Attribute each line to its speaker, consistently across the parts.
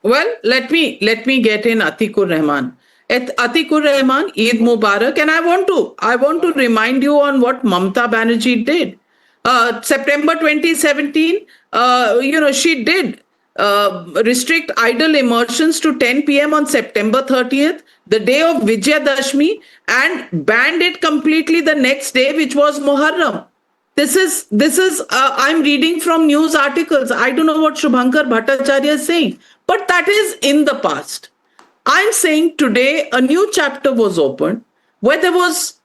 Speaker 1: Well, let me get in Atikur Rahman. Atikur Rahman, Eid Mubarak, and I want to remind you on what Mamta Banerjee did. September 2017, she did restrict idle immersions to 10 p.m. on September 30th, the day of Vijayadashmi, and banned it completely the next day, which was Muharram. This is I'm reading from news articles. I don't know what Shubhankar Bhattacharya is saying, but that is in the past. I'm saying today a new chapter was opened where there was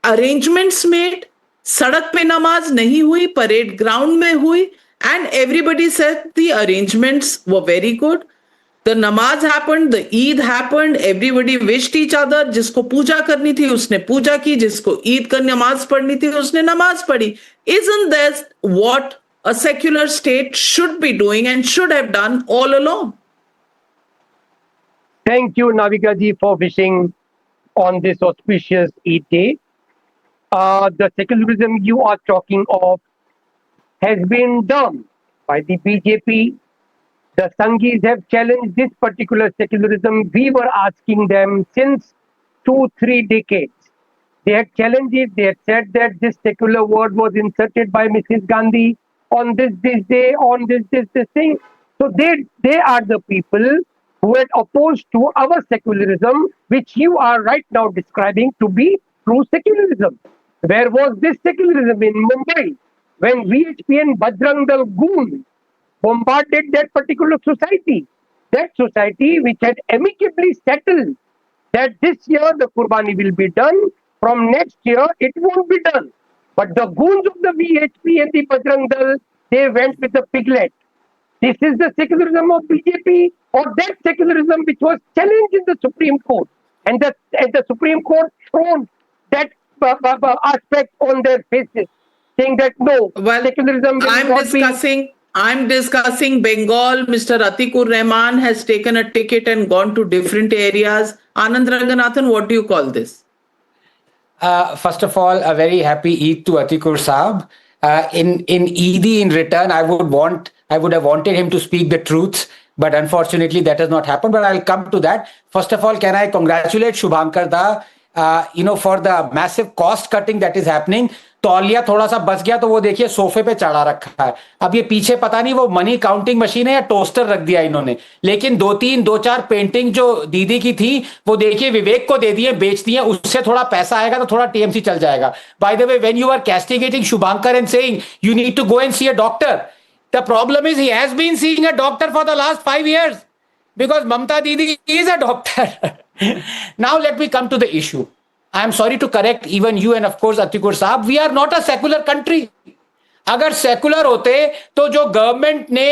Speaker 1: arrangements made. सड़क पे नमाज नहीं हुई, parade ground में हुई, and everybody said the arrangements were very good. The namaz happened, the Eid happened, everybody wished each other. जिसको पूजा करनी थी उसने पूजा की, जिसको ईद का नमाज पढ़नी थी उसने नमाज पढ़ी. Isn't that what a secular state should be doing and should have done all along?
Speaker 2: Thank you, Navika ji, for wishing on this auspicious Eid day. The secularism you are talking of has been done by the BJP. The Sanghis have challenged this particular secularism. We were asking them since 2-3 decades. They had challenged it. They had said that this secular word was inserted by Mrs. Gandhi on this day, on this thing. So they are the people who had opposed to our secularism, which you are right now describing to be true secularism. Where was this secularism in Mumbai when VHP and Bajrang Dal goon bombarded that particular society? That society which had amicably settled that this year the Qurbani will be done, from next year it won't be done. But the goons of the VHP and the Bajrang Dal, they went with the piglet. This is the secularism of BJP, or that secularism which was challenged in the Supreme Court. And the Supreme Court thrown that aspect on their faces, saying that no,
Speaker 1: Well,
Speaker 2: secularism will
Speaker 1: I'm discussing Bengal. Mr. Atikur Rahman has taken a ticket and gone to different areas. Anand Ranganathan, what do you call this?
Speaker 3: First of all, a very happy Eid to Atikur Saab. In Eid in return, I would have wanted him to speak the truth, but unfortunately that has not happened. But I'll come to that. First of all, can I congratulate Shubhankar Da, for the massive cost cutting that is happening. तौलिया थोड़ा सा बच गया तो वो देखिए सोफे पे चढ़ा रखा है. अब ये पीछे पता नहीं वो मनी काउंटिंग मशीन है या टोस्टर रख दिया इन्होंने. लेकिन दो चार पेंटिंग जो दीदी की थी वो देखिए विवेक को दे दिए, बेच दिए. उससे थोड़ा पैसा आएगा तो थोड़ा टीएमसी चल जाएगा. By the way, when you are castigating Shubhankar and saying you need to go and see a doctor, the problem is he has been seeing a doctor for the last 5 years because Mamta Didi is a doctor. Now let me come to the issue. I am sorry to correct even you and of course Atikur Saab, we are not a secular country. अगर secular होते तो जो government ने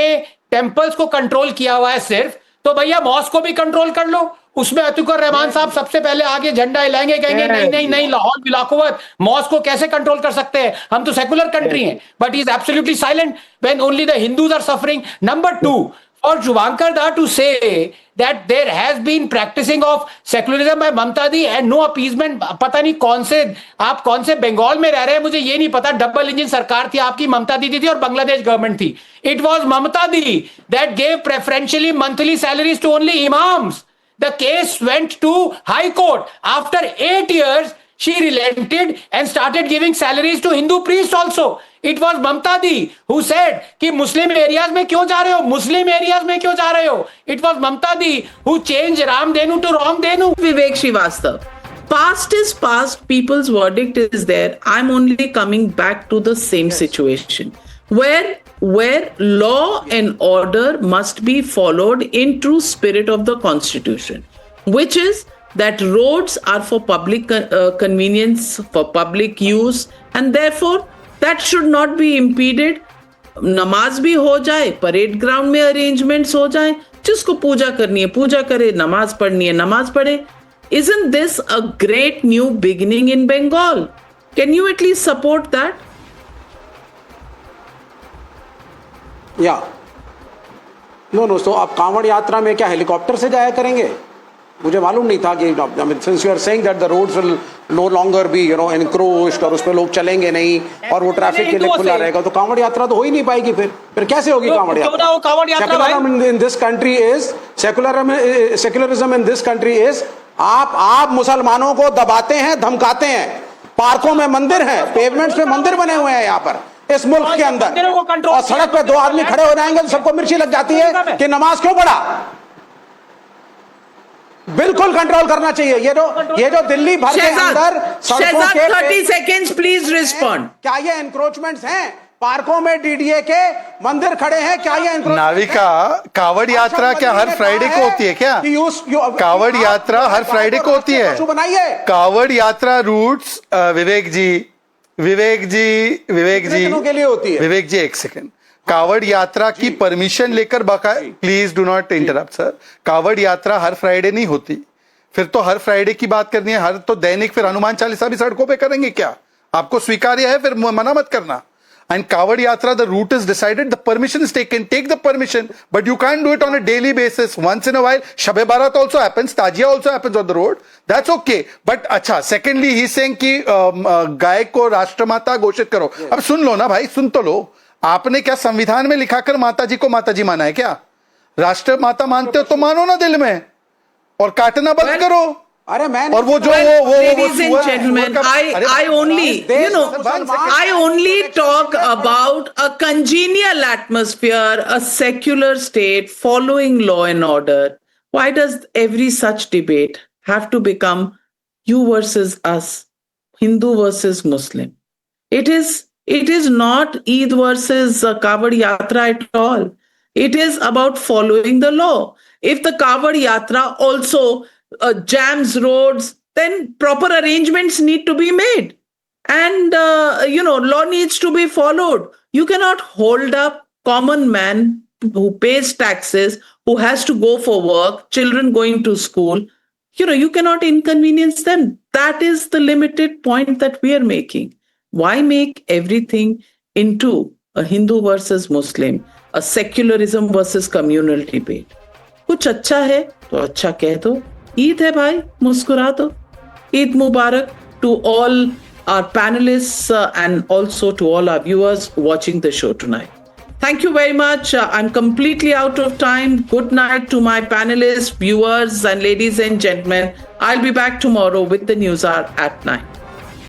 Speaker 3: temples को control किया हुआ है सिर्फ, तो भैया मॉस्क को भी कंट्रोल कर लो. उसमें अतिकुर रहमान साहब सबसे पहले आगे झंडा हिलाएंगे, कहेंगे नहीं लाहौल बिलाकुवत मॉस्क को कैसे कंट्रोल कर सकते हैं, हम तो सेकुलर कंट्री हैं. But he is absolutely silent when only the Hindus are suffering. Number 2, for Shubhankar Da to say that there has been practicing of secularism by Mamta Di and no appeasement. पता नहीं आप कौन से बंगाल में रह रहे हैं, मुझे ये नहीं पता. डबल इंजन सरकार थी आपकी, ममता दीदी थी और बांग्लादेश गवर्नमेंट थी. It was Mamta Di that gave preferentially monthly salaries to only imams. The case went to High Court. After 8 years, she relented and started giving salaries to Hindu priests also. It was Mamta Di who said कि मुस्लिम areas में क्यों जा रहे हो, मुस्लिम areas में क्यों जा रहे हो. It was Mamta Di who changed Ramdenu to Ramdenu.
Speaker 1: Vivek Srivastava. Past is past, people's verdict is there. I'm only coming back to the same situation where law and order must be followed in true spirit of the Constitution, which is that roads are for public convenience, for public use, and therefore that should not be impeded. नमाज भी हो जाए, parade ground में arrangements हो जाए, जिसको पूजा करनी है पूजा करे, नमाज पढ़नी है नमाज पढ़े. Isn't this a great new beginning in Bengal? Can you at least support that?
Speaker 4: या नो. तो आप कांवड़ यात्रा में क्या हेलीकॉप्टर से जाया करेंगे? मुझे मालूम नहीं था कि since you are saying that the roads will no longer be encroached और उस पर लोग चलेंगे नहीं और वो ट्रैफिक के लिए खुला रहेगा, तो कांवड़ यात्रा तो हो ही नहीं पाएगी। फिर कैसे होगी कांवड़ यात्रा? Secularism in this country is आप मुसलमानों को दबाते हैं, धमकाते हैं। पार्कों में मंदिर हैं, पेवमेंट्स पे मंदिर बने हुए हैं यहाँ पर इस मुल्क के अंदर, और सड़क पे 2 आदमी खड़े हो जाएंगे तो सबको मिर्ची लग जाती है कि नमाज क्यों पढ़ा। बिल्कुल कंट्रोल करना चाहिए। ये जो दिल्ली भर के अंदर सड़कों के
Speaker 1: 30 seconds प्लीज रिस्पॉन्ड।
Speaker 4: क्या ये एनक्रोचमेंट्स हैं? पार्कों में डीडीए के मंदिर खड़े हैं, क्या ये
Speaker 5: नाविका कावड़ यात्रा क्या हर फ्राइडे को होती है क्या? कावड़ यात्रा हर फ्राइडे को होती है? कावड़ यात्रा रूट्स विवेक जी
Speaker 4: के लिए होती है।
Speaker 5: विवेक जी एक सेकंड, कावड़ यात्रा की परमिशन लेकर please do not interrupt sir. कावड़ यात्रा हर फ्राइडे नहीं होती, फिर तो हर फ्राइडे की बात करनी है, हर तो दैनिक फिर हनुमान चालीसा भी सड़कों पे करेंगे क्या? आपको स्वीकार्य है, फिर मना मत करना। And Kavad Yatra, the route is decided, the permission is taken, take the permission, but you can't do it on a daily basis. Once in a while, Shab-e Barat also happens, Tajia also happens on the road. That's okay. But अच्छा, secondly, he's saying कि गाय को राष्ट्रमाता घोषित करो। अब सुन लो ना भाई, सुन तो लो। आपने क्या संविधान में लिखाकर माता जी को माता जी माना है क्या? राष्ट्रमाता मानते हो तो मानो ना दिल में, और काटना बंद करो।
Speaker 4: अरे मैं
Speaker 5: और वो जो
Speaker 1: ladies and gentlemen, I only talk about a congenial atmosphere, a secular state following law and order. Why does every such debate have to become you versus us, Hindu versus Muslim? It is not Eid versus Kavod Yatra at all. It is about following the law. If the Kavod Yatra also jams roads, then proper arrangements need to be made, and law needs to be followed. You cannot hold up common man who pays taxes, who has to go for work, children going to school. You cannot inconvenience them. That is the limited point that we are making. Why make everything into a Hindu versus Muslim, a secularism versus communal debate? कुछ अच्छा है तो अच्छा कह दो। ईद है भाई, मुस्कुरा दो। Eid Mubarak to all our panelists and also to all our viewers watching the show tonight. Thank you very much. I'm completely out of time. Good night to my panelists, viewers, and ladies and gentlemen. I'll be back tomorrow with the news hour at 9.